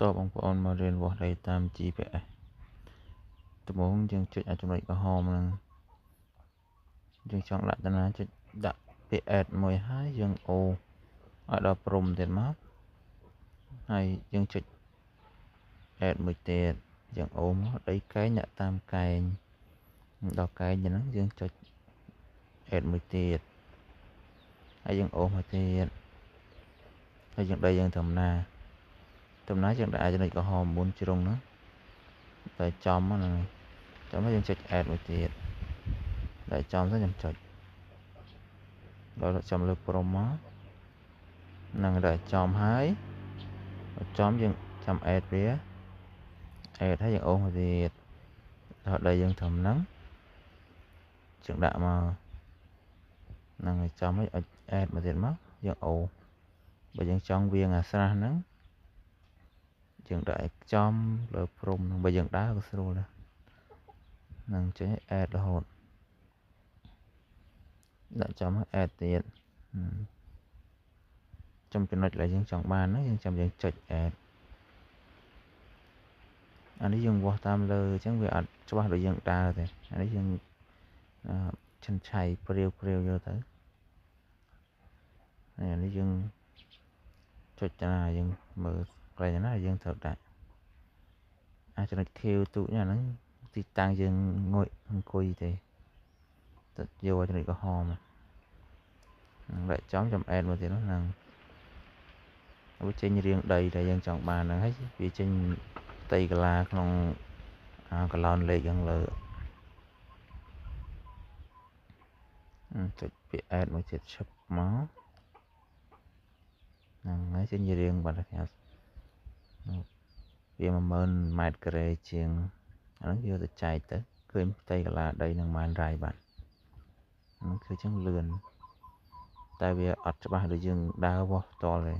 តបបងប្អូនមករៀនវាស់ដីតាម GPS ដំបូងយើងចុចអាចចំណុចក្រហមហ្នឹងយើងចង់ដាក់តាណាចុចដាក់ពាក្យ add មួយហើយយើងអូឲ្យដល់ព្រំទៀតមកហើយយើងចុច add មួយទៀតយើងអូមកដីកែងដាក់តាមកែងដល់កែងហ្នឹងយើងចុច add មួយទៀតហើយយើងអូមកទៀតហើយយើងដីយើងដំណាយើងដាក់ចំណុចក្រហម4ជ្រុងហ្នឹងតែចំហ្នឹងចាំហើយយើងចុច add មួយទៀតតែចំទៅខ្ញុំចុចដល់ចំលើព្រំមកហ្នឹងតែចំហើយចំយើងចាំ add វា add ហើយយើងអូមកទៀតដល់ដីយើងត្រឹមហ្នឹងយើងដាក់មកហ្នឹងហើយចំហើយ add មកទៀតមកយើងអូបើយើងចង់វាងអាស្រះហ្នឹងយើងដាក់ចំលើព្រំហ្នឹងបើយើងដើរក៏ស្រួលដែរហ្នឹងចេះ add រហូតដាក់ចំហើយ add ទៀតចំចំណុចដែលយើងចង់បានហ្នឹងយើងចាំយើងចុច add អានេះយើងវាស់តាមលើអញ្ចឹងវាអត់ច្បាស់ដូចយើងដើរទេអានេះយើងឆិនឆៃព្រាវយកទៅហើយអានេះយើងចុចតាណាយើងមើលកន្លែងណាយើងត្រូវដាក់ចំណុច Q ទូចហ្នឹងទីតាំងយើងអង្គុយទេទៅយកចំណុចក្រហមដាក់ចំ add មកទៀតហ្នឹងវាចេញរាងដីដែលយើងចង់បានហ្នឹងហើយវាចេញផ្ទៃកាឡាក្នុងកឡោនលេខខាងលើចុចពាក្យ add មួយទៀតឈប់មកហ្នឹងហើយចេញរាងបាត់ហើយវា10000 ម៉ែត្រការ៉េជាងអាហ្នឹងយកទៅចែកទៅឃើញផ្ទៃកាឡាដីនឹងបានរាយបាត់ហ្នឹងគឺចឹងលឿនតែវាអត់ច្បាស់ដូចយើងដើរវាស់ផ្ទាល់ទេ